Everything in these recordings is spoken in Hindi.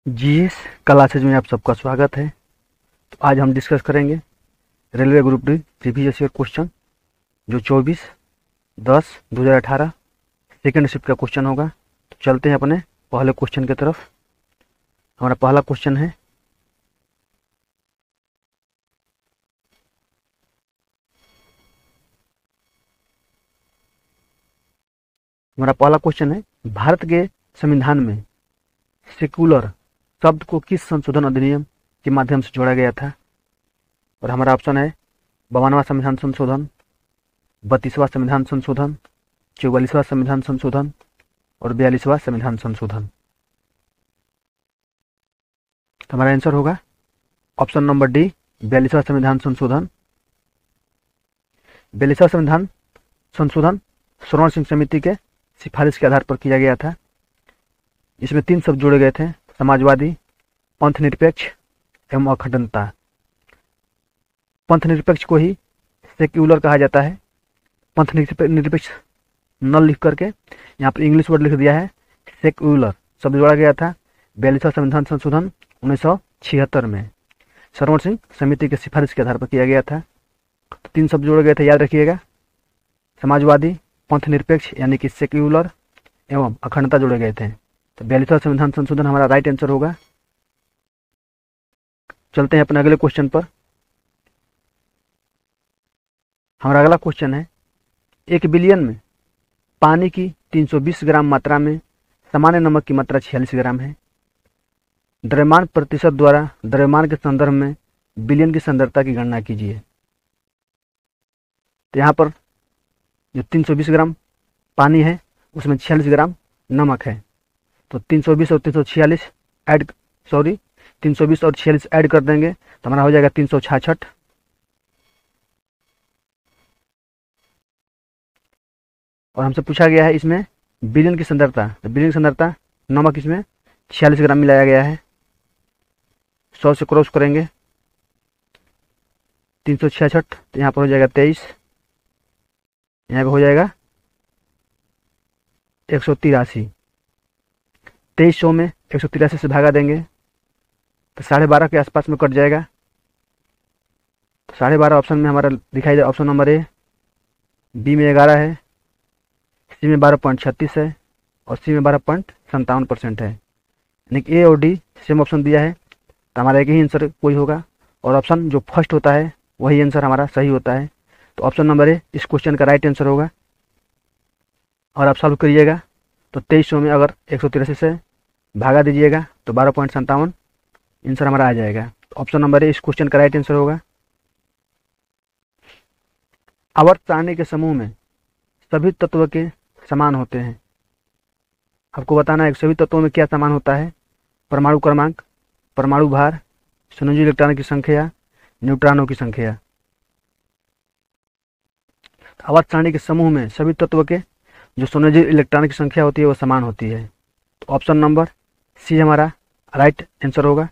जी क्लासेज में आप सबका स्वागत है। तो आज हम डिस्कस करेंगे railway group D previous year question जो 24/10/2018 सेकेंड शिफ्ट का क्वेश्चन होगा। तो चलते हैं अपने पहले क्वेश्चन की तरफ। हमारा पहला क्वेश्चन है, भारत के संविधान में सेक्युलर शब्द को किस संशोधन अधिनियम के माध्यम से जोड़ा गया था? और हमारा ऑप्शन है 52वां संविधान संशोधन, 32वां संविधान संशोधन, 44वां संविधान संशोधन और 42वां संविधान संशोधन। तो हमारा आंसर होगा ऑप्शन नंबर डी, 42वां संविधान संशोधन। 42वां संविधान संशोधन स्वर्ण सिंह समिति के सिफारिश के आधार पर किया गया था। इसमें 3 शब्द जोड़े गए थे, समाजवादी, पंथ निरपेक्ष एवं अखंडता। पंथ निरपेक्ष को ही सेक्युलर कहा जाता है। पंथ निरपेक्ष न लिख करके यहाँ पर इंग्लिश वर्ड लिख दिया है सेक्युलर शब्द जोड़ा गया था 42वां संविधान संशोधन 1976 में स्वर्ण सिंह समिति के सिफारिश के आधार पर किया गया था। तो 3 शब्द जोड़े गए थे, याद रखिएगा, समाजवादी, पंथ निरपेक्ष यानी कि सेक्युलर एवं अखंडता जोड़े गए थे। तो 42वां संविधान संशोधन हमारा राइट आंसर होगा। चलते हैं अपने अगले क्वेश्चन पर। हमारा अगला क्वेश्चन है, 1 बिलियन में पानी की 320 ग्राम मात्रा में सामान्य नमक की मात्रा 46 ग्राम है। द्रव्यमान प्रतिशत द्वारा द्रव्यमान के संदर्भ में बिलियन की सांद्रता की गणना कीजिए। तो यहाँ पर जो 320 ग्राम पानी है उसमें 46 ग्राम नमक है। तो 320 और 46 ऐड कर देंगे तो हमारा हो जाएगा 366। और हमसे पूछा गया है इसमें बिलियन की सांद्रता। तो बिलियन की सांद्रता नमक इसमें 46 ग्राम मिलाया गया है। 100 से क्रॉस करेंगे 366, तो यहाँ पर हो जाएगा 23, यहाँ पे हो जाएगा 183। 2300 में 183 से भागा देंगे तो 12.5 के आसपास में कट जाएगा। तो 12.5 ऑप्शन में हमारा दिखाई दे, ऑप्शन नंबर ए। बी में 11 है, सी में 12.36 है और सी में 12.57% है। यानी कि ए और डी सेम ऑप्शन दिया है, तो हमारा एक ही आंसर कोई होगा और ऑप्शन जो फर्स्ट होता है वही आंसर हमारा सही होता है। तो ऑप्शन नंबर ए इस क्वेश्चन का राइट आंसर होगा। और आप सॉल्व करिएगा तो 2300 में अगर 183 से भागा दीजिएगा तो 12.57 आंसर हमारा आ जाएगा। तो ऑप्शन नंबर ए इस क्वेश्चन का राइट आंसर होगा। आवर्त सारणी के समूह में सभी तत्व के समान होते हैं। आपको बताना है सभी तत्वों में क्या समान होता है। परमाणु क्रमांक, परमाणु भार, संयोजी इलेक्ट्रॉनों की संख्या, न्यूट्रॉनों की संख्या। आवर्त सारणी के समूह में सभी तत्व के जो संयोजी इलेक्ट्रॉन की संख्या होती है वो समान होती है। तो ऑप्शन नंबर सी हमारा राइट आंसर होगा।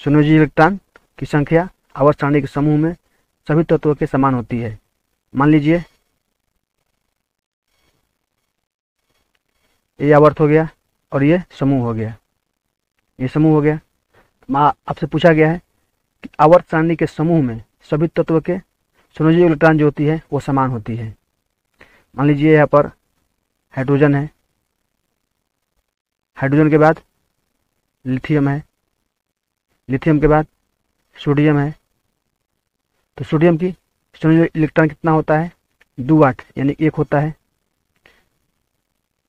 संयोजी इलेक्ट्रॉन की संख्या आवर्त सारणी के समूह में सभी तत्वों के समान होती है। मान लीजिए ये आवर्त हो गया और ये समूह हो गया, ये समूह हो गया। आपसे पूछा गया है कि आवर्त सारणी के समूह में सभी तत्व के संयोजी इलेक्ट्रॉन जो होती है वो समान होती है। मान लीजिए यहाँ पर हाइड्रोजन है, हाइड्रोजन के बाद लिथियम है, लिथियम के बाद सोडियम है। तो सोडियम की संयोजी इलेक्ट्रॉन कितना होता है? 2 8 यानी 1 होता है।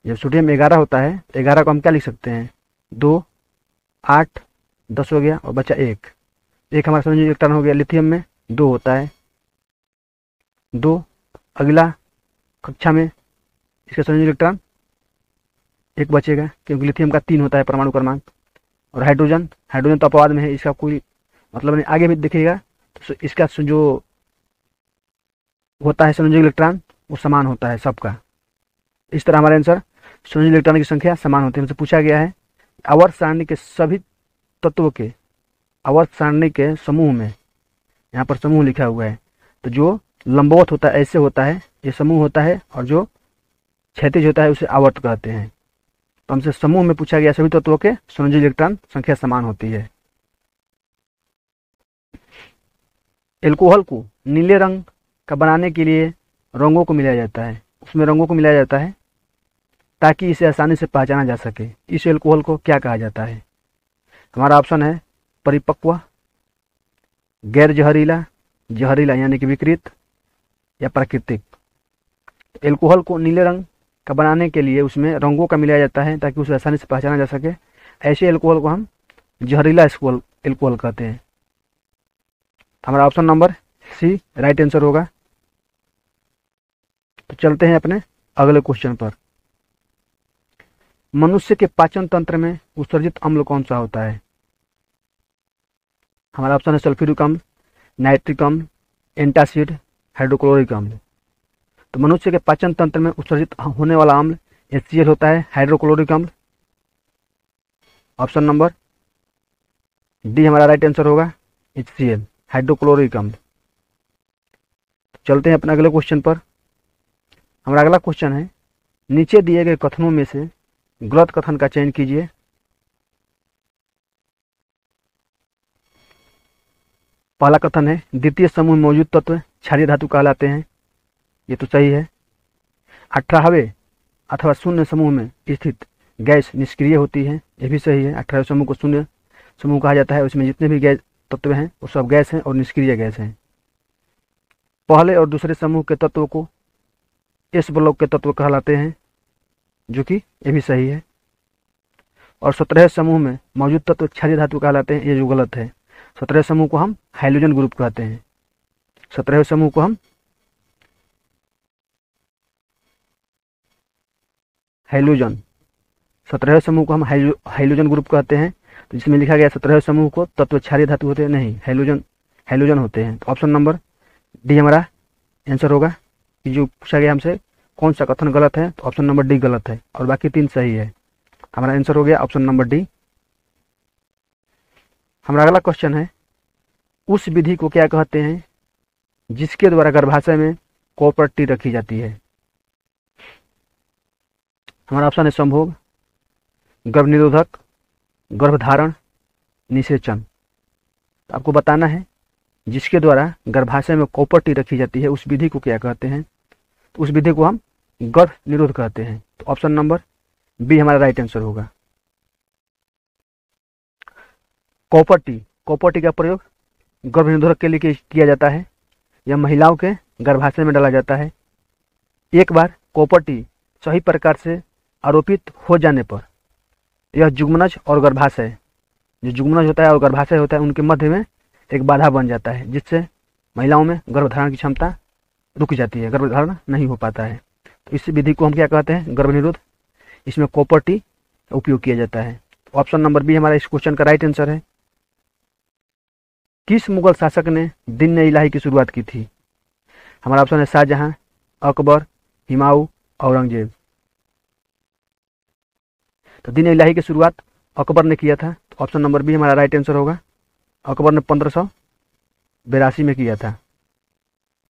जब सोडियम 11 होता है तो 11 को हम क्या लिख सकते हैं? 2 8 10 हो गया और बचा 1 हमारा संयोजी इलेक्ट्रॉन हो गया। लिथियम में 2 होता है, 2। अगला कक्षा में इसका संयोजी इलेक्ट्रॉन 1 बचेगा क्योंकि लिथियम का 3 होता है परमाणु क्रमांक। और हाइड्रोजन तो अपवाद में है, इसका कोई मतलब नहीं। आगे भी देखिएगा तो इसका जो होता है संयोजी इलेक्ट्रॉन वो समान होता है सबका। इस तरह हमारा आंसर संयोजी इलेक्ट्रॉन की संख्या समान होती है। हमसे पूछा गया है आवर्त सारणी के सभी तत्वों के आवर्त सारणी के समूह में, यहाँ पर समूह लिखा हुआ है, तो जो लंबवत होता है ऐसे होता है ये समूह होता है और जो क्षैतिज होता है उसे आवर्त कहते हैं। तो हमसे समूह में पूछा गया सभी तत्वों के संयोजी इलेक्ट्रॉन संख्या समान होती है। एल्कोहल को नीले रंग का बनाने के लिए रंगों को मिलाया जाता है, उसमें रंगों को मिलाया जाता है ताकि इसे आसानी से पहचाना जा सके। इस एल्कोहल को क्या कहा जाता है? हमारा ऑप्शन है परिपक्व, गैर जहरीला, जहरीला यानी कि विकृत, या प्राकृतिक। एल्कोहल को नीले रंग का बनाने के लिए उसमें रंगों का मिलाया जाता है ताकि उसे आसानी से पहचाना जा सके। ऐसे एल्कोहल को हम जहरीला एल्कोहल कहते हैं। हमारा option number C right answer होगा। तो चलते हैं अपने अगले क्वेश्चन पर। मनुष्य के पाचन तंत्र में उत्सर्जित अम्ल कौन सा होता है? हमारा ऑप्शन है सल्फ्यूरिक अम्ल, नाइट्रिक अम्ल, एंटासिड, हाइड्रोक्लोरिक अम्ल। तो मनुष्य के पाचन तंत्र में उत्सर्जित होने वाला अम्ल HCl होता है, हाइड्रोक्लोरिक अम्ल। ऑप्शन नंबर डी हमारा राइट आंसर होगा, HCl, हाइड्रोक्लोरिक अम्ल। चलते हैं अपने अगले क्वेश्चन पर। हमारा अगला क्वेश्चन है, नीचे दिए गए कथनों में से गलत कथन का चयन कीजिए। पहला कथन है, द्वितीय समूह में मौजूद तत्व क्षारीय धातु कहलाते हैं। ये तो सही है। 18वें अथवा शून्य समूह में स्थित गैस निष्क्रिय होती है। ये भी सही है। 18वें समूह को शून्य समूह कहा जाता है। उसमें जितने भी गैस तत्व हैं वो सब गैस हैं और निष्क्रिय गैस हैं। पहले और दूसरे समूह के तत्वों को एस ब्लॉक के तत्व कहलाते हैं, जो कि ये भी सही है। और 17वें समूह में मौजूद तत्व क्षारीय धातु कहलाते हैं, ये जो गलत है। 17वें समूह को हम हाइड्रोजन ग्रुप कहते हैं। 17वें समूह को हम हाइड्रोजन 17वें समूह को हम हाइड्रोजन ग्रुप कहते हैं। तो जिसमें लिखा गया 17वें समूह को तत्व क्षारीय धातु होते हैं, नहीं, हाइड्रोजन होते हैं। तो ऑप्शन नंबर डी हमारा आंसर होगा। कि जो पूछा गया हमसे कौन सा कथन गलत है, तो ऑप्शन नंबर डी गलत है और बाकी 3 सही है। हमारा आंसर हो गया ऑप्शन नंबर डी। हमारा अगला क्वेश्चन है, उस विधि को क्या कहते हैं जिसके द्वारा गर्भाशय में कॉपर टी रखी जाती है? हमारा ऑप्शन है संभोग, गर्भनिरोधक, गर्भधारण, निषेचन। आपको बताना है जिसके द्वारा गर्भाशय में कॉपर टी रखी जाती है उस विधि को क्या कहते हैं? तो उस विधि को हम गर्भ निरोध कहते हैं। तो ऑप्शन नंबर बी हमारा राइट आंसर होगा। कॉपर टी का प्रयोग गर्भ निरोधक के लिए किया जाता है। यह महिलाओं के गर्भाशय में डाला जाता है। एक बार कॉपर टी सही प्रकार से आरोपित हो जाने पर यह जुग्मनज और गर्भाशय, जो जुग्मनज होता है और गर्भाशय होता है, उनके मध्य में एक बाधा बन जाता है, जिससे महिलाओं में गर्भधारण की क्षमता रुक जाती है, गर्भधारण नहीं हो पाता है। तो इस विधि को हम क्या कहते हैं? गर्भनिरोध। इसमें कॉपर टी उपयोग किया जाता है। ऑप्शन नंबर बी हमारा इस क्वेश्चन का राइट आंसर है। किस मुगल शासक ने दिन इलाही की शुरुआत की थी? हमारा ऑप्शन है शाहजहां, अकबर, हुमायूं, औरंगजेब। तो दिन इलाही की शुरुआत अकबर ने किया था। तो ऑप्शन नंबर बी हमारा राइट आंसर होगा। अकबर ने 1582 में किया था।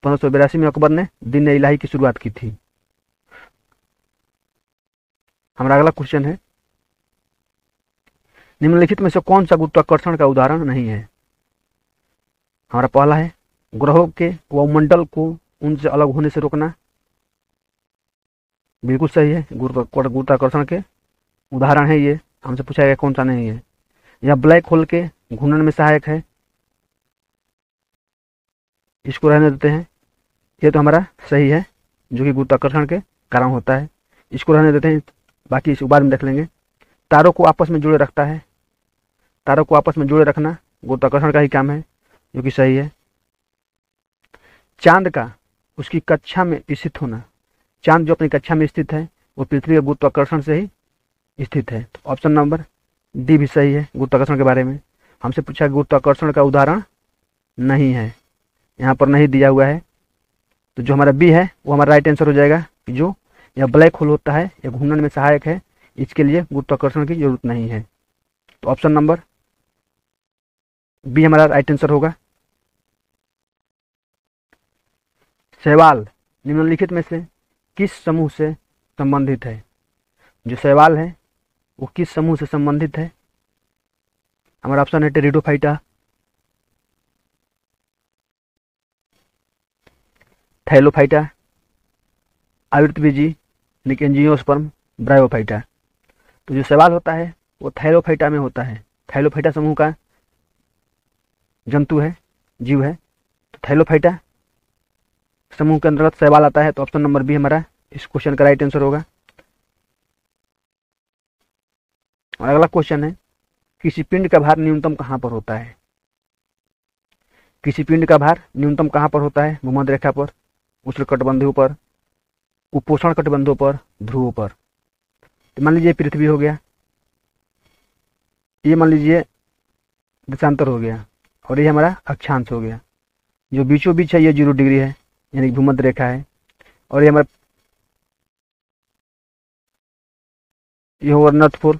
1582 में अकबर ने दिन इलाही की शुरुआत की थी। हमारा अगला क्वेश्चन है, निम्नलिखित में से कौन सा गुरुत्वाकर्षण का उदाहरण नहीं है? हमारा पहला है ग्रहों के वायुमंडल को उनसे अलग होने से रोकना। बिल्कुल सही है, गुरुत्वाकर्षण के उदाहरण है ये। हमसे पूछा गया कौन सा नहीं है। यह ब्लैक होल के घूर्णन में सहायक है, इसको रहने देते हैं। ये तो हमारा सही है, जो कि गुरुत्वाकर्षण के कारण होता है, इसको रहने देते हैं, बाकी इस बाद में देख लेंगे। तारों को आपस में जोड़े रखता है, तारों को आपस में जोड़े रखना गुरुत्वाकर्षण का ही काम है, जो कि सही है। चांद का उसकी कक्षा में स्थित होना, चांद जो अपनी कक्षा में स्थित है वो पृथ्वी के गुरुत्वाकर्षण से ही स्थित है। तो ऑप्शन नंबर डी भी सही है। गुरुत्वाकर्षण के बारे में हमसे पूछा गुरुत्वाकर्षण का उदाहरण नहीं है, यहाँ पर नहीं दिया हुआ है। तो जो हमारा बी है वो हमारा राइट आंसर हो जाएगा। जो यह ब्लैक होल होता है, यह घूर्णन में सहायक है, इसके लिए गुरुत्वाकर्षण की जरूरत नहीं है। तो ऑप्शन नंबर बी हमारा राइट आंसर होगा। शैवाल निम्नलिखित में से किस समूह से संबंधित है? जो शैवाल है वो किस समूह से संबंधित है? हमारा ऑप्शन है टेरिडोफाइटा, थैलोफाइटा, आवृतबीजी, एंजियोस्पर्म, ब्रायोफाइटा। तो जो सवाल होता है वो थैलोफाइटा में होता है। थैलोफाइटा समूह का जंतु है, जीव है। तो थैलोफाइटा समूह के अंतर्गत सवाल आता है, तो ऑप्शन नंबर बी हमारा इस क्वेश्चन का राइट आंसर होगा। और अगला क्वेश्चन है, किसी पिंड का भार न्यूनतम कहां पर होता है? किसी पिंड का भार न्यूनतम कहां पर होता है? भूमध्य रेखा पर, उष्णकटिबंधों पर, उपोष्ण कटिबंधों पर, ध्रुवों पर। तो मान लीजिए पृथ्वी हो गया, ये मान लीजिए देशांतर हो गया, और ये हमारा अक्षांश हो गया। जो बीचों बीच है ये 0 डिग्री है, यानी भूमध्य रेखा है। और ये हमारा ये होगा नॉर्थ पोल,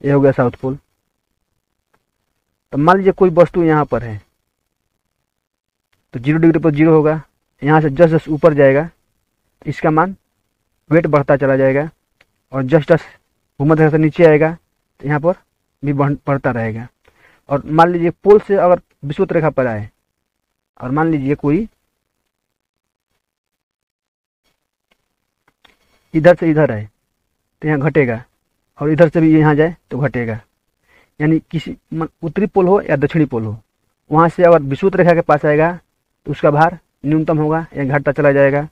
ये हो गया साउथ पोल। तो मान लीजिए कोई वस्तु यहाँ पर है, तो 0 डिग्री पर 0 होगा। यहाँ से जस्ट जस्ट ऊपर जाएगा इसका मान वेट बढ़ता चला जाएगा, और जस्ट जस्ट भूमध्य रेखा से नीचे आएगा तो यहाँ पर भी बढ़ता रहेगा। और मान लीजिए पोल से अगर विषुवत रेखा पर आए, और मान लीजिए कोई इधर से इधर आए तो यहाँ घटेगा, और इधर से भी यहाँ जाए तो घटेगा। यानी किसी उत्तरी पोल हो या दक्षिणी पोल हो, वहाँ से अगर विषुवत रेखा के पास आएगा तो उसका भार न्यूनतम होगा या घटता चला जाएगा।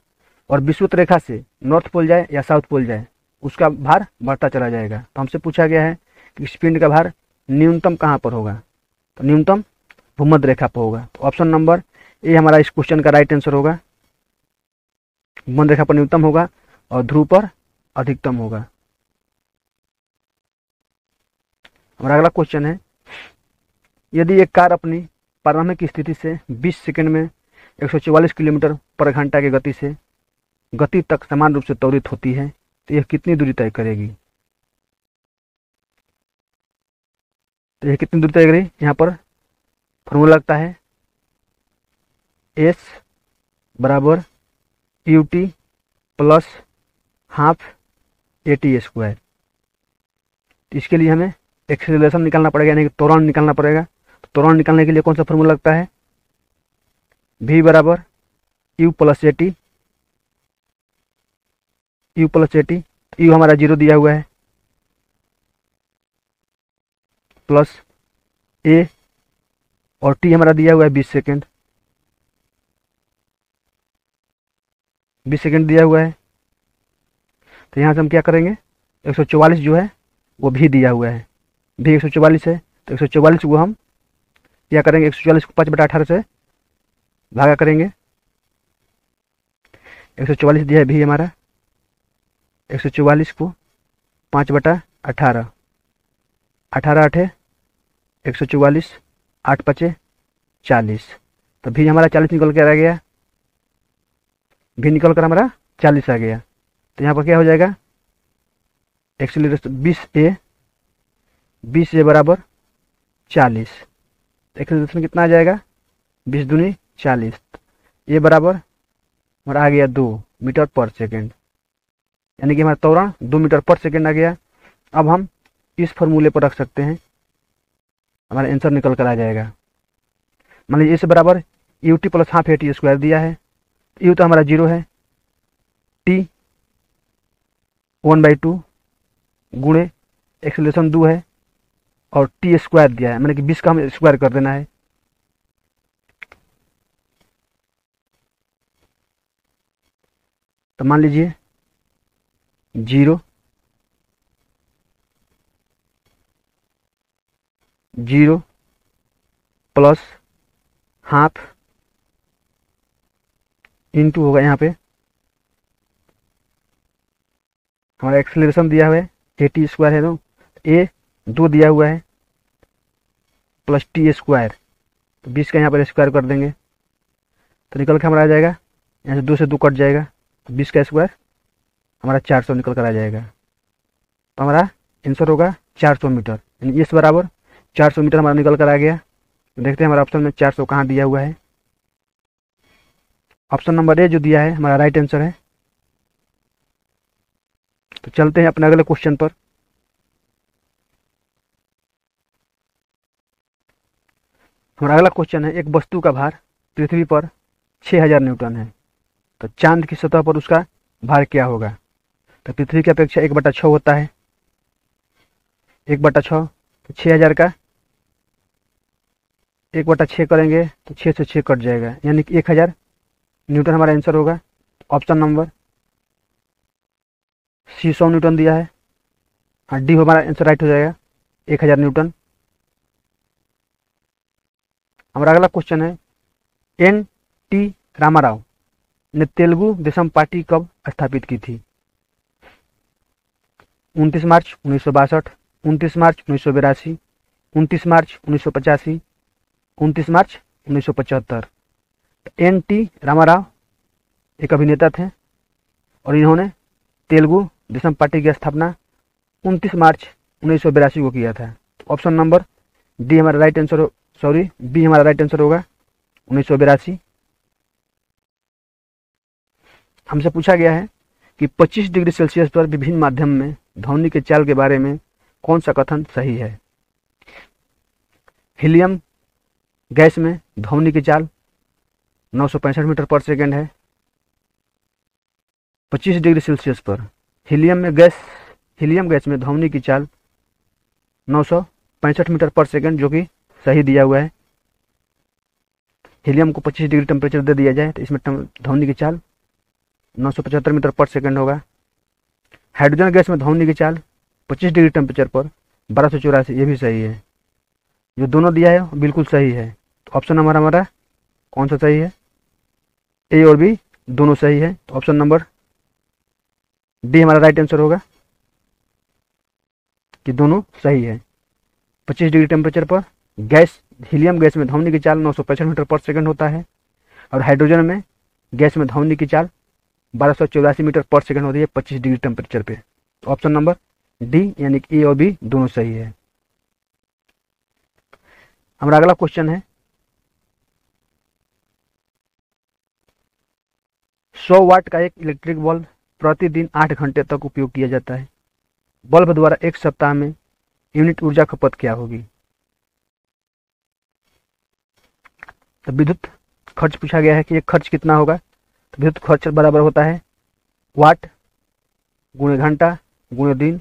और विषुवत रेखा से नॉर्थ पोल जाए या साउथ पोल जाए, उसका भार बढ़ता चला जाएगा। तो हमसे पूछा गया है कि इस पिंड का भार न्यूनतम कहाँ पर होगा? तो न्यूनतम भूमध्य रेखा पर होगा। तो ऑप्शन नंबर ए हमारा इस क्वेश्चन का राइट आंसर होगा। भूमध्य रेखा पर न्यूनतम होगा और ध्रुव पर अधिकतम होगा। हमारा अगला क्वेश्चन है, यदि एक कार अपनी प्रारंभिक स्थिति से 20 सेकंड में 144 किलोमीटर पर घंटा की गति से गति तक समान रूप से त्वरित होती है, तो यह कितनी दूरी तय करेगी? तो यह कितनी दूरी तय करेगी? यहाँ पर फॉर्मूला लगता है एस बराबर UT plus half AT square. इसके लिए हमें एक्सेलरेशन निकालना पड़ेगा, यानी कि त्वरण निकालना पड़ेगा। तो त्वरण निकालने के लिए कौन सा फॉर्मूला लगता है? v बराबर u plus AT, u plus AT। u हमारा 0 दिया हुआ है, प्लस a और t हमारा दिया हुआ है 20 सेकेंड, 20 सेकेंड दिया हुआ है। तो यहाँ से हम क्या करेंगे, 144 जो है वो भी दिया हुआ है, भी 144 है। तो 144 को हम क्या करेंगे, 144 को 5/18 से भागा करेंगे। 144 दिया है भी हमारा, 144 को 5/18, 18 8 144, 8 5 40। तो भी हमारा 40 निकल कर आ गया, भी निकल कर हमारा 40 आ गया। तो यहाँ पर क्या हो जाएगा, एक्सीलरेशन 20 ए बराबर 40। एक्सीलरेशन कितना आ जाएगा, 20 दूनी 40। ए बराबर हमारा आ गया 2 मीटर पर सेकेंड, यानी कि हमारा त्वरण 2 मीटर पर सेकेंड आ गया। अब हम इस फॉर्मूले पर रख सकते हैं, हमारा आंसर निकल कर आ जाएगा। मान लीजिए इस बराबर UT plus half AT square दिया है, यू तो हमारा 0 है, टी 1/2 गुणे एक्सेलरेशन 2 है, और टी स्क्वायर दिया है, मैंने कि 20 का हमें स्क्वायर कर देना है। तो मान लीजिए 0 0 प्लस हाफ इंटू होगा, यहाँ पे हमारा एक्सेलरेशन दिया हुआ है AT स्क्वायर है, तो ए 2 दिया हुआ है प्लस टी स्क्वायर, तो 20 का यहाँ पर स्क्वायर कर देंगे तो निकल के हमारा आ जाएगा, यहाँ से 2 से 2 कट जाएगा, तो 20 का स्क्वायर हमारा 400 निकल कर आ जाएगा। तो हमारा आंसर होगा 400 मीटर, यानी इस बराबर 400 मीटर हमारा निकल कर आ गया। तो देखते हैं हमारा ऑप्शन में 400 कहाँ दिया हुआ है। ऑप्शन नंबर ए जो दिया है हमारा राइट आंसर है। तो चलते हैं अपने अगले क्वेश्चन पर। हमारा अगला क्वेश्चन है, एक वस्तु का भार पृथ्वी पर 6000 न्यूटन है, तो चांद की सतह पर उसका भार क्या होगा? तो पृथ्वी की अपेक्षा 1/6 होता है, 1/6, तो 6000 का 1/6 करेंगे तो 6 से 6 कट जाएगा, यानी कि 1000 न्यूटन हमारा आंसर होगा। ऑप्शन नंबर सी 100 न्यूटन दिया है, हाँ डी हमारा आंसर राइट हो जाएगा, 1000 न्यूटन। हमारा अगला क्वेश्चन है, एन टी रामाराव ने तेलुगु देशम पार्टी कब स्थापित की थी? 29 मार्च 1962, 29 मार्च 1982, 29 मार्च 1985, 29 मार्च 1975। एन टी रामाराव एक अभिनेता थे और इन्होंने तेलुगु देशम पार्टी की स्थापना 29 मार्च 1982 को किया था। ऑप्शन नंबर डी हमारा राइट आंसर, सॉरी बी हमारा राइट आंसर होगा, 1982। हमसे पूछा गया है कि 25 डिग्री सेल्सियस पर विभिन्न माध्यम में ध्वनि के चाल के बारे में कौन सा कथन सही है? हीलियम गैस में ध्वनि की चाल 965 मीटर पर सेकेंड है। 25 डिग्री सेल्सियस पर हीलियम गैस में ध्वनि की चाल 965 मीटर पर सेकेंड, जो कि सही दिया हुआ है। हीलियम को 25 डिग्री टेम्परेचर दे दिया जाए तो इसमें ध्वनि की चाल 975 मीटर पर सेकेंड होगा। हाइड्रोजन गैस में ध्वनि की चाल 25 डिग्री टेम्परेचर पर 1284, ये भी सही है। जो दोनों दिया है बिल्कुल सही है। तो ऑप्शन नंबर हमारा कौन सा सही है? ए और बी दोनों सही है, तो ऑप्शन नंबर डी हमारा राइट आंसर होगा कि दोनों सही है। 25 डिग्री टेम्परेचर पर हीलियम गैस में ध्वनि की चाल 965 मीटर पर सेकंड होता है और हाइड्रोजन में गैस में ध्वनि की चाल 1284 मीटर पर सेकंड होती है 25 डिग्री टेम्परेचर पे। तो ऑप्शन नंबर डी यानी कि ए और बी दोनों सही है। हमारा अगला क्वेश्चन है, 100 वाट का एक इलेक्ट्रिक बल्ब प्रतिदिन 8 घंटे तक उपयोग किया जाता है। बल्ब द्वारा एक सप्ताह में यूनिट ऊर्जा खपत क्या होगी? तो विद्युत खर्च पूछा गया है कि एक खर्च कितना होगा। तो विद्युत खर्च बराबर होता है वाट गुणे घंटा गुणे दिन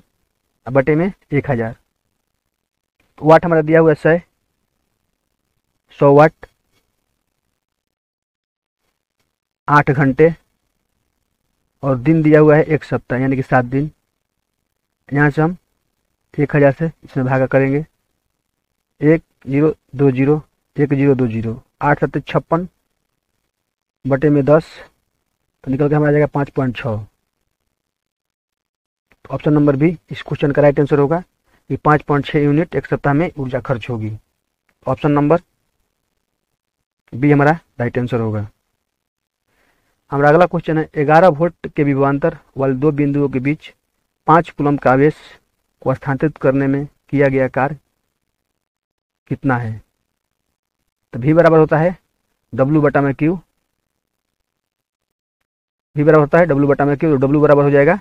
बटे में 1000। तो वाट हमारा दिया हुआ है 100 वाट 8 घंटे और दिन दिया हुआ है एक सप्ताह यानी कि 7 दिन। यहाँ से हम 1000 से इसमें भागा करेंगे, 1020 1020, 8 7 56 बटे में 10, तो निकल के हमारा आ जाएगा 5.6। तो ऑप्शन नंबर बी इस क्वेश्चन का राइट आंसर होगा कि 5.6 यूनिट एक सप्ताह में ऊर्जा खर्च होगी। ऑप्शन नंबर बी हमारा राइट आंसर होगा। हमारा अगला क्वेश्चन है, 11 वोल्ट के विभवांतर वाले दो बिंदुओं के बीच 5 कूलम का आवेश को स्थानांतरित करने में किया गया कार्य कितना है? तो V बराबर होता है W बटा में Q, V बराबर होता है W बटा में Q, तो W बराबर हो जाएगा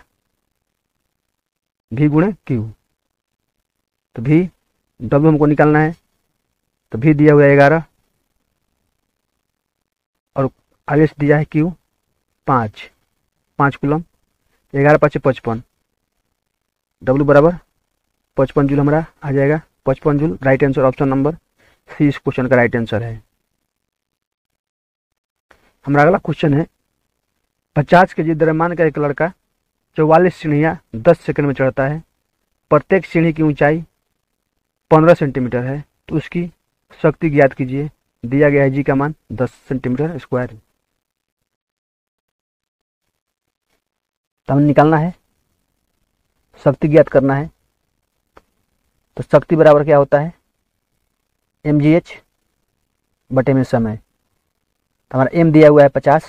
V गुणे Q। तो V W हमको निकालना है, तो V दिया हुआ है 11 और आवेश दिया है Q 5 कूलम, 11 5 55, W बराबर 55 जूल हमारा आ जाएगा, 55 joule right answer. Option number C इस क्वेश्चन का राइट आंसर है। हमारा अगला क्वेश्चन है, 50 केजी द्रव्यमान का एक लड़का 44 सीढ़ियाँ 10 सेकंड में चढ़ता है। प्रत्येक सीढ़ी की ऊंचाई 15 सेंटीमीटर है, तो उसकी शक्ति ज्ञात कीजिए। दिया गया है जी का मान 10 सेंटीमीटर स्क्वायर। तो हमें निकालना है, शक्ति ज्ञात करना है। तो शक्ति बराबर क्या होता है mgh बटे में समय। तो हमारा m दिया हुआ है 50,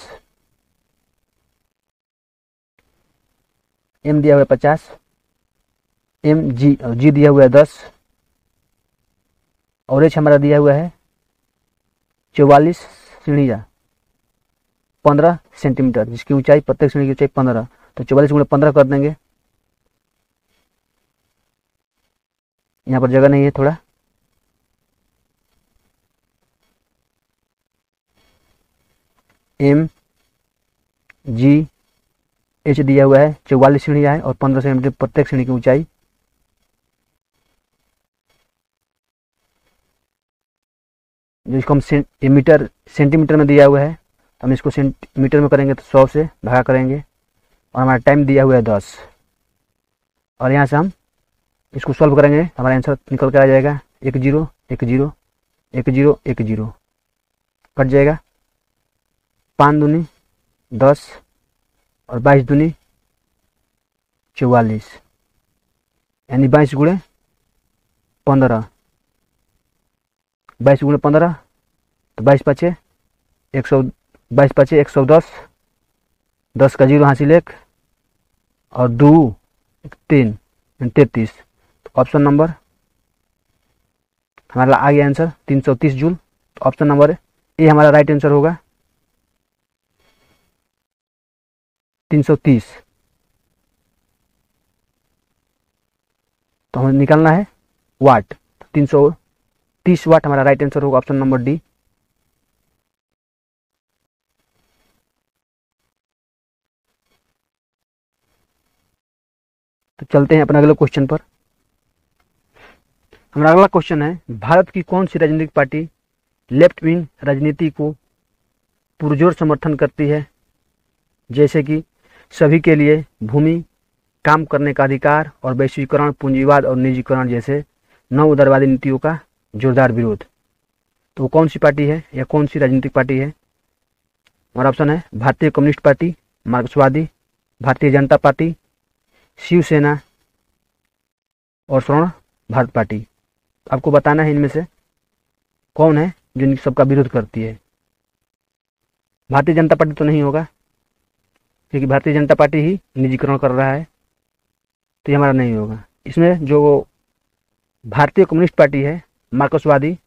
m दिया हुआ है 50, g दिया हुआ है 10 और h हमारा दिया हुआ है 44 सीढ़ियाँ 15 सेंटीमीटर, जिसकी ऊंचाई प्रत्येक सीढ़ी की ऊंचाई 15। तो 44 गुणे 15 कर देंगे, यहाँ पर जगह नहीं है थोड़ा, एम जी एच दिया हुआ है, 44 सीढ़ियाँ है और 15 सेंटीमीटर प्रत्येक सीढ़ी की ऊंचाई। जो इसको हम मीटर सेंटीमीटर में दिया हुआ है, तो हम इसको सेंटीमीटर में करेंगे तो 100 से भागा करेंगे, और हमारा टाइम दिया हुआ है 10, और यहाँ से हम इसको सॉल्व करेंगे, हमारा आंसर निकल कर आ जाएगा 1 0 1 0 1 0 1 0, कट जाएगा। 5 दूनी 10 और 22 दूनी 44, यानी 22 गुणे 15, 22 गुणे 15 तो 22 पाँचे 100, 22 पाँचे 110, 10 का 0 हासिल 1 और 2 3 33। तो ऑप्शन नंबर हमारा आ गया आंसर 330 जूल। तो ऑप्शन नंबर ए हमारा राइट आंसर होगा 330। तो हमें निकालना है वाट, 330 वाट हमारा राइट आंसर होगा, ऑप्शन नंबर डी। तो चलते हैं अपने अगले क्वेश्चन पर। हमारा अगला क्वेश्चन है, भारत की कौन सी राजनीतिक पार्टी लेफ्ट विंग राजनीति को पुरजोर समर्थन करती है, जैसे कि सभी के लिए भूमि, काम करने का अधिकार और वैश्वीकरण, पूंजीवाद और निजीकरण जैसे नव उदारवादी नीतियों का जोरदार विरोध। तो वो कौन सी पार्टी है या कौन सी राजनीतिक पार्टी है? हमारा ऑप्शन है भारतीय कम्युनिस्ट पार्टी, मार्क्सवादी, भारतीय जनता पार्टी, शिवसेना और स्वर्ण भारत पार्टी। आपको बताना है इनमें से कौन है जो इन सबका विरोध करती है। भारतीय जनता पार्टी तो नहीं होगा, क्योंकि भारतीय जनता पार्टी ही निजीकरण कर रहा है, तो ये हमारा नहीं होगा। इसमें जो भारतीय कम्युनिस्ट पार्टी है, मार्क्सवादी,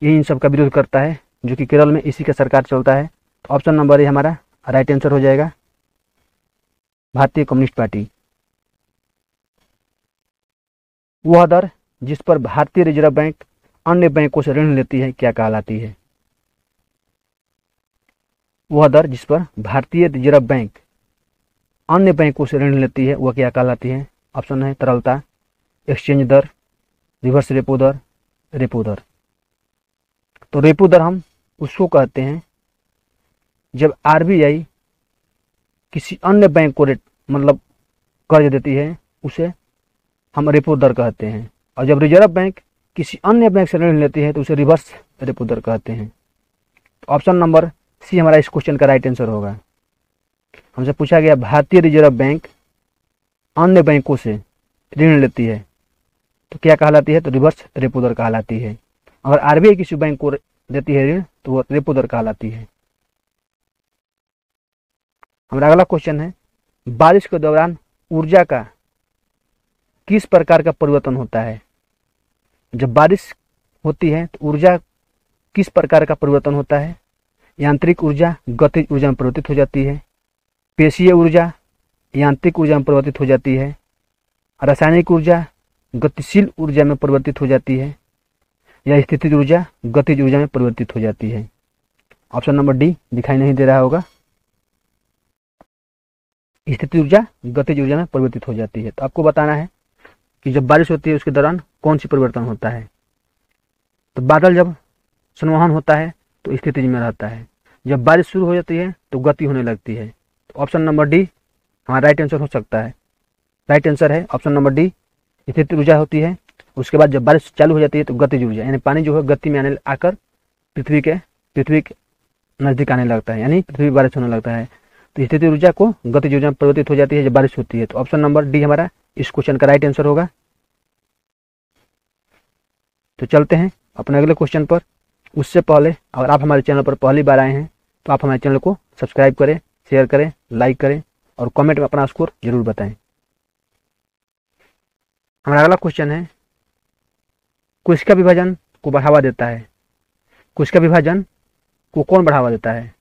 ये इन सब का विरोध करता है, जो कि केरल में इसी का सरकार चलता है। तो ऑप्शन नंबर ए हमारा राइट आंसर हो जाएगा, भारतीय कम्युनिस्ट पार्टी। वह दर जिस पर भारतीय रिजर्व बैंक अन्य बैंकों से ऋण लेती है क्या कहलाती है? वह दर जिस पर भारतीय रिजर्व बैंक अन्य बैंकों से ऋण लेती है वह क्या कहलाती है? ऑप्शन है तरलता, एक्सचेंज दर, रिवर्स रेपो दर, रेपो दर। तो रेपो दर हम उसको कहते हैं जब आरबीआई किसी अन्य बैंक को मतलब कर्ज देती है, उसे हम रेपो दर कहते हैं, और जब रिजर्व बैंक किसी अन्य बैंक से ऋण लेती है तो उसे रिवर्स रेपो दर कहते हैं। तो ऑप्शन नंबर सी हमारा इस क्वेश्चन का राइट आंसर होगा। हमसे पूछा गया भारतीय रिजर्व बैंक अन्य बैंकों से ऋण लेती है तो क्या कहलाती है? तो रिवर्स रेपो दर कहलाती है। अगर आरबीआई किसी बैंक को देती है ऋण तो वो रेपो दर कहलाती है। हमारा अगला क्वेश्चन है, बारिश के दौरान ऊर्जा का किस प्रकार का परिवर्तन होता है? जब बारिश होती है तो ऊर्जा किस प्रकार का परिवर्तन होता है? यांत्रिक ऊर्जा गतिज ऊर्जा में परिवर्तित हो जाती है, पेशीय ऊर्जा यांत्रिक ऊर्जा में परिवर्तित हो जाती है, रासायनिक ऊर्जा गतिशील ऊर्जा में परिवर्तित हो जाती है, या स्थितिज ऊर्जा गतिज ऊर्जा में परिवर्तित हो जाती है। ऑप्शन नंबर डी दिखाई नहीं दे रहा होगा, स्थितिज ऊर्जा गतिज ऊर्जा में परिवर्तित हो जाती है। तो आपको बताना है कि जब बारिश होती है उसके दौरान कौन सी परिवर्तन होता है। तो बादल जब संवहन होता है तो स्थितिज में रहता है, जब बारिश शुरू हो जाती है तो गति होने लगती है। तो ऑप्शन नंबर डी हमारा राइट आंसर हो सकता है। राइट आंसर है ऑप्शन नंबर डी, स्थितिज ऊर्जा होती है, उसके बाद जब बारिश चालू हो जाती है तो गतिज ऊर्जा, यानी पानी जो है गति में आकर पृथ्वी के नजदीक आने लगता है, यानी पृथ्वी बारिश होने लगता है। तो स्थितिज ऊर्जा को गतिज ऊर्जा में परिवर्तित हो जाती है जब बारिश होती है। तो ऑप्शन नंबर डी हमारा इस क्वेश्चन का राइट आंसर होगा। तो चलते हैं अपने अगले क्वेश्चन पर। उससे पहले अगर आप हमारे चैनल पर पहली बार आए हैं तो आप हमारे चैनल को सब्सक्राइब करें, शेयर करें, लाइक करें और कमेंट में अपना स्कोर जरूर बताएं। हमारा अगला क्वेश्चन है, कोशिका विभाजन को बढ़ावा देता है, कोशिका विभाजन को कौन बढ़ावा देता है?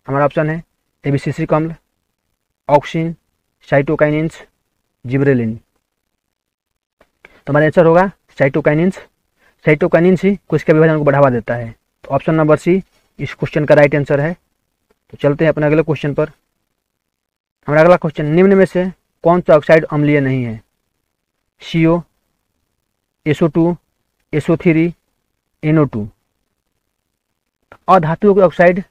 हमारा ऑप्शन है एबिसिसिक अम्ल, ऑक्सिन, साइटोकाइनिन्स, जिबरेलिन। तो हमारा आंसर होगा साइटोकाइनिन्स। साइटोकाइनिन्स ही कोशिका विभाजन को बढ़ावा देता है। तो ऑप्शन नंबर सी इस क्वेश्चन का राइट आंसर है। तो चलते हैं अपने अगले क्वेश्चन पर। हमारा अगला क्वेश्चन, निम्न में से कौन सा ऑक्साइड अम्लीय नहीं है? CO, SO2, SO3, NO2। अधातुओं के ऑक्साइड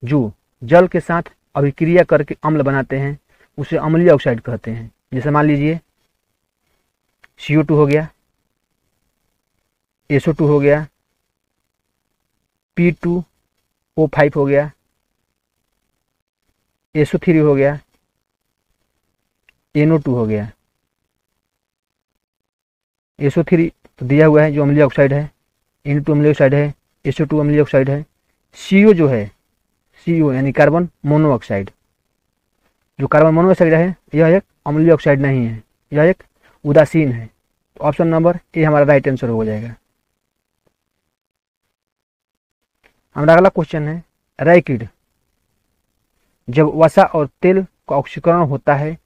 जो जल के साथ अभिक्रिया करके अम्ल बनाते हैं उसे अम्लीय ऑक्साइड कहते हैं। जैसे मान लीजिए CO2 हो गया, SO2 हो गया, P2O5 हो गया, SO3 हो गया, NO2 हो गया। SO3 तो दिया हुआ है जो अम्लीय ऑक्साइड है, NO2 अम्लीय ऑक्साइड है, SO2 अम्लीय ऑक्साइड है। CO जो है, CO यानी कार्बन मोनोऑक्साइड, जो कार्बन मोनोऑक्साइड है यह एक अम्लीय ऑक्साइड नहीं है, यह एक उदासीन है। तो ऑप्शन नंबर ए हमारा राइट आंसर हो जाएगा। हमारा अगला क्वेश्चन है, रैकिड। जब वसा और तेल का ऑक्सीकरण होता है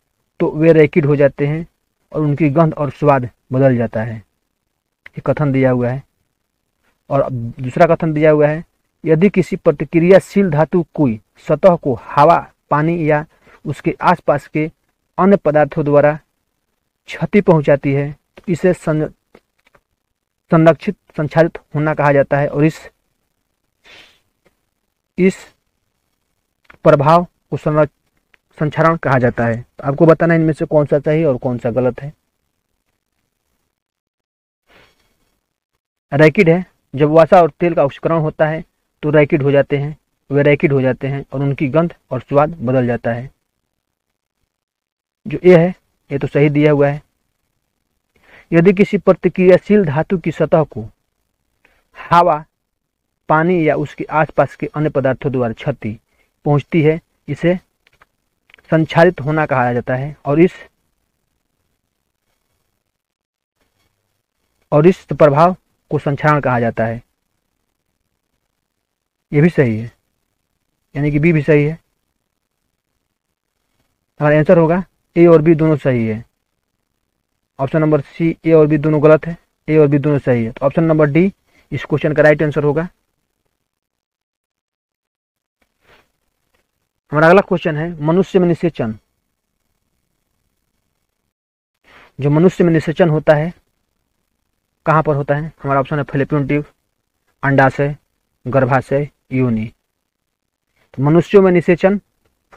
तो वे रैकिड हो जाते हैं और उनकी गंध और स्वाद बदल जाता है। ये कथन दिया हुआ है। और दूसरा कथन दिया हुआ है, यदि किसी प्रतिक्रियाशील धातु कोई सतह को हवा, पानी या उसके आसपास के अन्य पदार्थों द्वारा क्षति पहुंचाती है तो इसे संरक्षित संचारित होना कहा जाता है और इस प्रभाव को संचारण कहा जाता है। तो आपको बताना इनमें से कौन सा सही और कौन सा गलत है। रैकिड है, जब वसा और तेल का ऑक्सीकरण होता है तो रैकिड हो जाते हैं, वे रैकिड हो जाते हैं और उनकी गंध और स्वाद बदल जाता है। जो ये है ये तो सही दिया हुआ है। यदि किसी प्रतिक्रियाशील धातु की सतह को हवा, पानी या उसके आसपास के अन्य पदार्थों द्वारा क्षति पहुंचती है इसे संचारित होना कहा जाता है और इस प्रभाव को संचारण कहा जाता है। यह भी सही है, यानी कि बी भी सही है। हमारा आंसर होगा ए और बी दोनों सही है। ऑप्शन नंबर सी, ए और बी दोनों गलत है, ए और बी दोनों सही है। तो ऑप्शन नंबर डी इस क्वेश्चन का राइट आंसर होगा। हमारा अगला क्वेश्चन है, मनुष्य में निषेचन। जो मनुष्य में निषेचन होता है कहां पर होता है? हमारा ऑप्शन है फैलोपियन ट्यूब, अंडाशय, गर्भाशय, योनि। तो मनुष्यों में निषेचन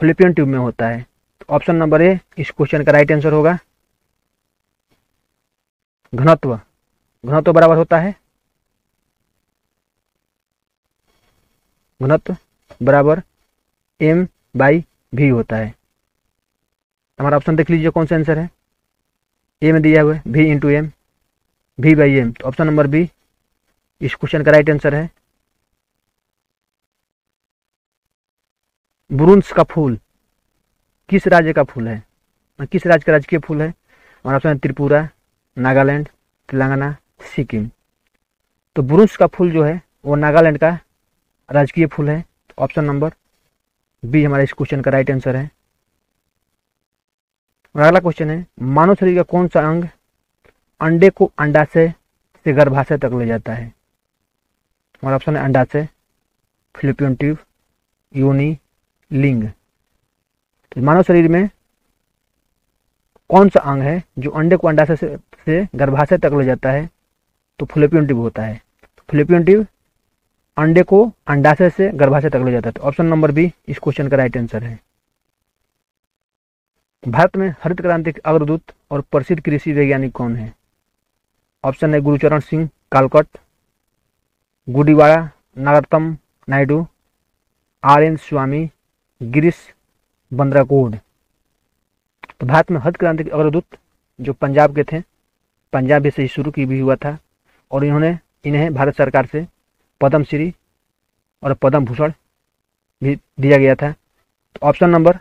फैलोपियन ट्यूब में होता है। तो ऑप्शन नंबर ए इस क्वेश्चन का राइट आंसर होगा। घनत्व बराबर होता है, घनत्व बराबर m/v होता है। हमारा ऑप्शन देख लीजिए कौन सा आंसर है। ए में दिया हुआ है v इंटू एम, v/m। तो ऑप्शन नंबर बी इस क्वेश्चन का राइट आंसर है। बुरुंश का फूल किस राज्य का फूल है? किस राज्य का राजकीय फूल है? हमारा ऑप्शन है त्रिपुरा, नागालैंड, तेलंगाना, सिक्किम। तो बुरुंश का फूल जो है वो नागालैंड का राजकीय फूल है। तो ऑप्शन नंबर बी हमारा इस क्वेश्चन का राइट आंसर है। और अगला क्वेश्चन है, मानव शरीर का कौन सा अंग अंडे को अंडाशय से गर्भाशय तक ले जाता है? हमारा ऑप्शन है अंडाशय, फैलोपियन ट्यूब, योनि, लिंग। तो मानव शरीर में कौन सा अंग है जो अंडे को अंडाशय से गर्भाशय तक ले जाता है? तो फैलोपियन ट्यूब होता है। फैलोपियन ट्यूब अंडे को अंडाशय से गर्भाशय तक ले जाता है। तो ऑप्शन नंबर बी इस क्वेश्चन का राइट आंसर है। भारत में हरित क्रांति के अग्रदूत और प्रसिद्ध कृषि वैज्ञानिक कौन है? ऑप्शन है गुरुचरण सिंह कालकट, गुडीवाड़ा नारोत्तम नायडू, RN स्वामी, गिरीश बंद्राकोड। तो भारत में हरित क्रांति के अग्रदूत जो पंजाब के थे, पंजाब से ही शुरू की भी हुआ था और इन्हें भारत सरकार से पद्मश्री और पद्म भूषण भी दिया गया था। तो ऑप्शन नंबर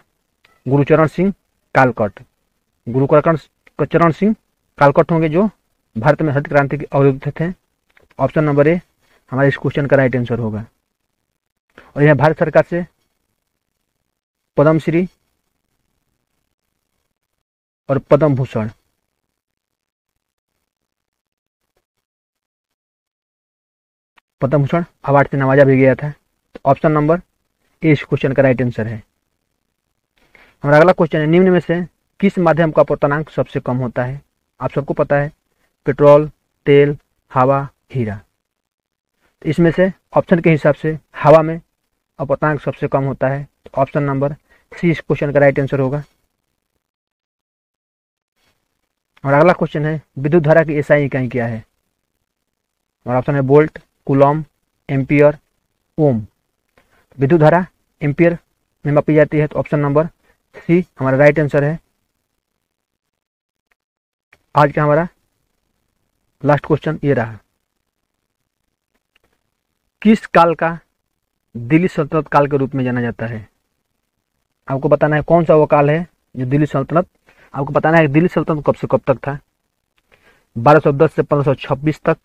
गुरुचरण सिंह कालकट, गुरुचरण सिंह कालकट होंगे जो भारत में हरित क्रांति के अग्रदूत थे। ऑप्शन नंबर ए हमारे इस क्वेश्चन का राइट आंसर होगा। और यह भारत सरकार से पद्मश्री और पद्म भूषण अवार्ड से नवाजा भी गया था। तो ऑप्शन नंबर ए इस क्वेश्चन का राइट आंसर है। हमारा अगला क्वेश्चन है, निम्न में से किस माध्यम का अपवर्तनांक सबसे कम होता है? आप सबको पता है, पेट्रोल, तेल, हवा, हीरा। तो इसमें से ऑप्शन के हिसाब से हवा में अपवर्तनांक सबसे कम होता है, तो ऑप्शन नंबर सी इस क्वेश्चन का राइट आंसर होगा। और अगला क्वेश्चन है, विद्युत धारा की एसआई इकाई क्या है? हमारा ऑप्शन है वोल्ट, कूलॉम, एम्पियर, ओम। विद्युत धारा एम्पियर में मापी जाती है, तो ऑप्शन नंबर सी हमारा राइट आंसर है। आज का हमारा लास्ट क्वेश्चन ये रहा, किस काल का दिल्ली सल्तनत काल के रूप में जाना जाता है? आपको बताना है कौन सा वो काल है जो दिल्ली सल्तनत, आपको बताना है दिल्ली सल्तनत कब से कब तक था। 1210 से 1526 तक,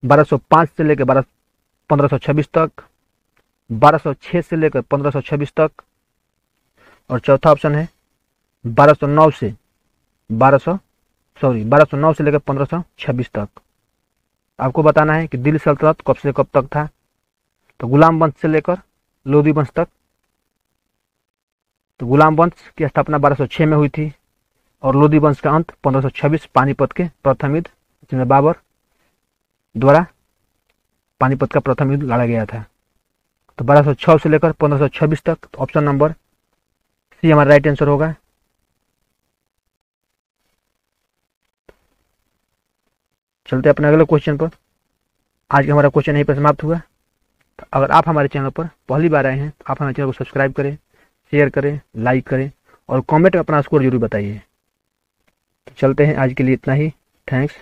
1205 से लेकर 1526 तक, 1206 से लेकर 1526 तक, और चौथा ऑप्शन है 1209 से लेकर 1526 तक। आपको बताना है कि दिल्ली सल्तनत कब से कब तक था। तो गुलाम वंश से लेकर लोधी वंश तक। तो गुलाम वंश की स्थापना 1206 में हुई थी और लोधी वंश का अंत 1526 पानीपत के प्रथम युद्ध, जिसमें बाबर द्वारा पानीपत का प्रथम युद्ध लड़ा गया था। तो 1206 से लेकर 1526 तक, तो ऑप्शन नंबर सी हमारा राइट आंसर होगा। चलते अपने अगले क्वेश्चन पर। आज का हमारा क्वेश्चन यहीं पर समाप्त हुआ। तो अगर आप हमारे चैनल पर पहली बार आए हैं तो आप हमारे चैनल को सब्सक्राइब करें, शेयर करें, लाइक करें और कमेंट में अपना स्कोर जरूर बताइए। तो चलते हैं, आज के लिए इतना ही। थैंक्स।